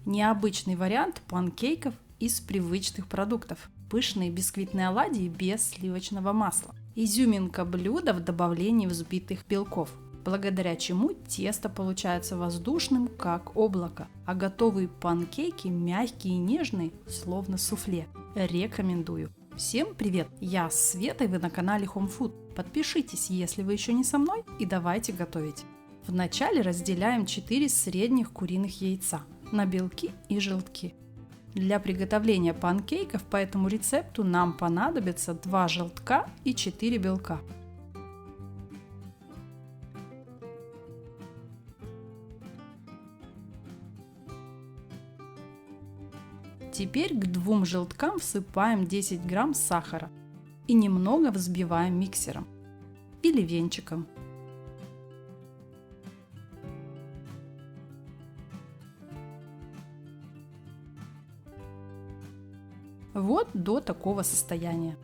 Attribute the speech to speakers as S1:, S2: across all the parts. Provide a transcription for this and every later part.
S1: Необычный вариант панкейков из привычных продуктов. Пышные бисквитные оладьи без сливочного масла. Изюминка блюда в добавлении взбитых белков, благодаря чему тесто получается воздушным, как облако, а готовые панкейки мягкие и нежные, словно суфле. Рекомендую. Всем привет! Я Света, и вы на канале Home Food. Подпишитесь, если вы еще не со мной, и давайте готовить. Вначале разделяем 4 средних куриных яйца на белки и желтки. Для приготовления панкейков по этому рецепту нам понадобится 2 желтка и 4 белка. Теперь к 2 желткам всыпаем 10 грамм сахара и немного взбиваем миксером или венчиком. Вот до такого состояния.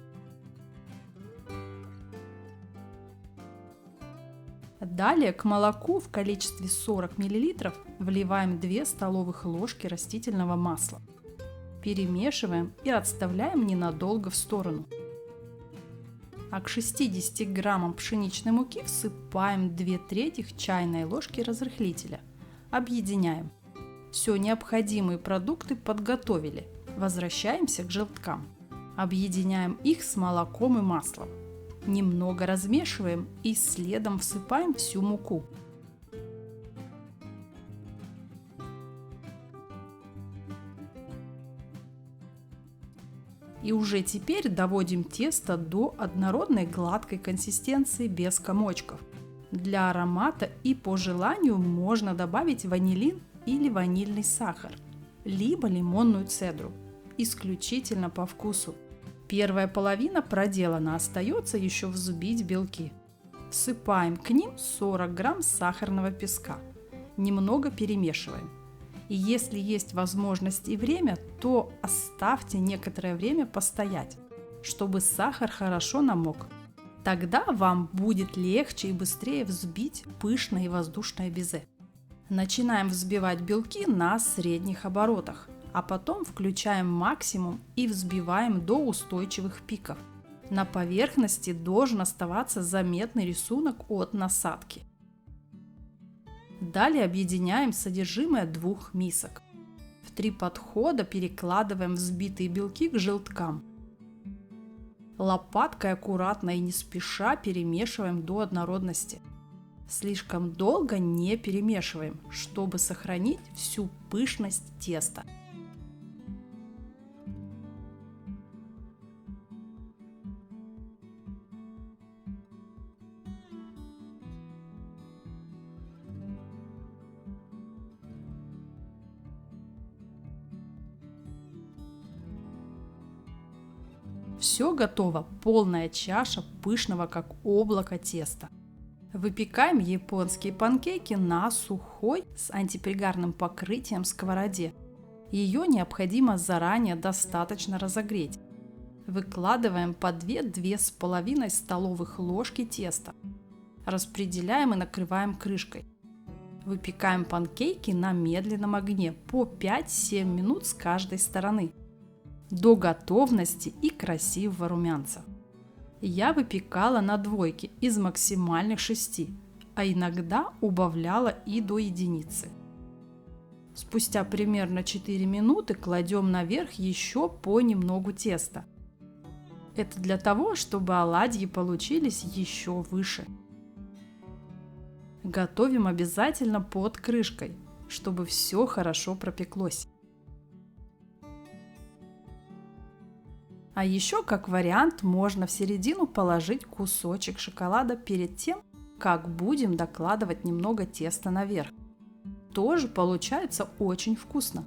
S1: Далее к молоку в количестве 40 мл вливаем 2 столовых ложки растительного масла. Перемешиваем и отставляем ненадолго в сторону. А к 60 граммам пшеничной муки всыпаем 2/3 чайной ложки разрыхлителя. Объединяем. Все необходимые продукты подготовили. Возвращаемся к желткам. Объединяем их с молоком и маслом. Немного размешиваем и следом всыпаем всю муку. И уже теперь доводим тесто до однородной гладкой консистенции без комочков. Для аромата и по желанию можно добавить ванилин или ванильный сахар, либо лимонную цедру. Исключительно по вкусу. Первая половина проделана, остается еще взбить белки. Всыпаем к ним 40 грамм сахарного песка. Немного перемешиваем. И если есть возможность и время, то оставьте некоторое время постоять, чтобы сахар хорошо намок. Тогда вам будет легче и быстрее взбить пышное и воздушное безе. Начинаем взбивать белки на средних оборотах, а потом включаем максимум и взбиваем до устойчивых пиков. На поверхности должен оставаться заметный рисунок от насадки. Далее объединяем содержимое 2 мисок. В 3 подхода перекладываем взбитые белки к желткам. Лопаткой аккуратно и не спеша перемешиваем до однородности. Слишком долго не перемешиваем, чтобы сохранить всю пышность теста. Все готово, полная чаша пышного как облако теста. Выпекаем японские панкейки на сухой с антипригарным покрытием сковороде. Ее необходимо заранее достаточно разогреть. Выкладываем по 2-2,5 столовых ложки теста. Распределяем и накрываем крышкой. Выпекаем панкейки на медленном огне по 5-7 минут с каждой стороны, до готовности и красивого румянца. Я выпекала на двойке из максимальных 6, а иногда убавляла и до единицы. Спустя примерно 4 минуты кладем наверх еще понемногу теста. Это для того, чтобы оладьи получились еще выше. Готовим обязательно под крышкой, чтобы все хорошо пропеклось. А еще, как вариант, можно в середину положить кусочек шоколада перед тем, как будем докладывать немного теста наверх. Тоже получается очень вкусно.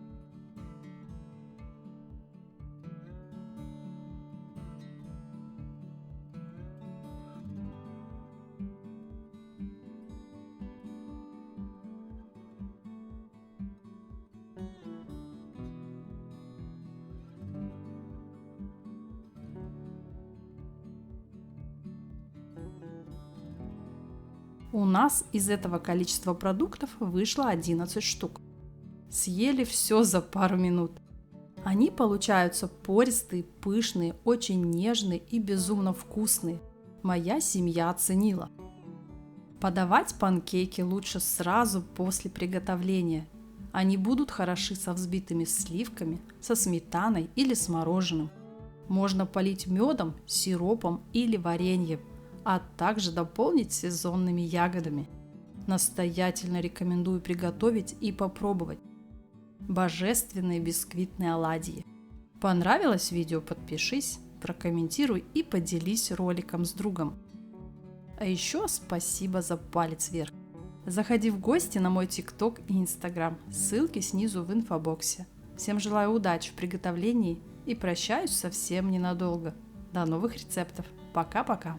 S1: У нас из этого количества продуктов вышло 11 штук. съели все за пару минут. Они получаются пористые, пышные, очень нежные и безумно вкусные. Моя семья оценила. Подавать панкейки лучше сразу после приготовления. Они будут хороши со взбитыми сливками, со сметаной или с мороженым. Можно полить медом, сиропом или вареньем, а также дополнить сезонными ягодами. Настоятельно рекомендую приготовить и попробовать. Божественные бисквитные оладьи. Понравилось видео? Подпишись, прокомментируй и поделись роликом с другом. А еще спасибо за палец вверх. Заходи в гости на мой ТикТок и Инстаграм. Ссылки снизу в инфобоксе. Всем желаю удачи в приготовлении и прощаюсь совсем ненадолго. До новых рецептов. Пока-пока.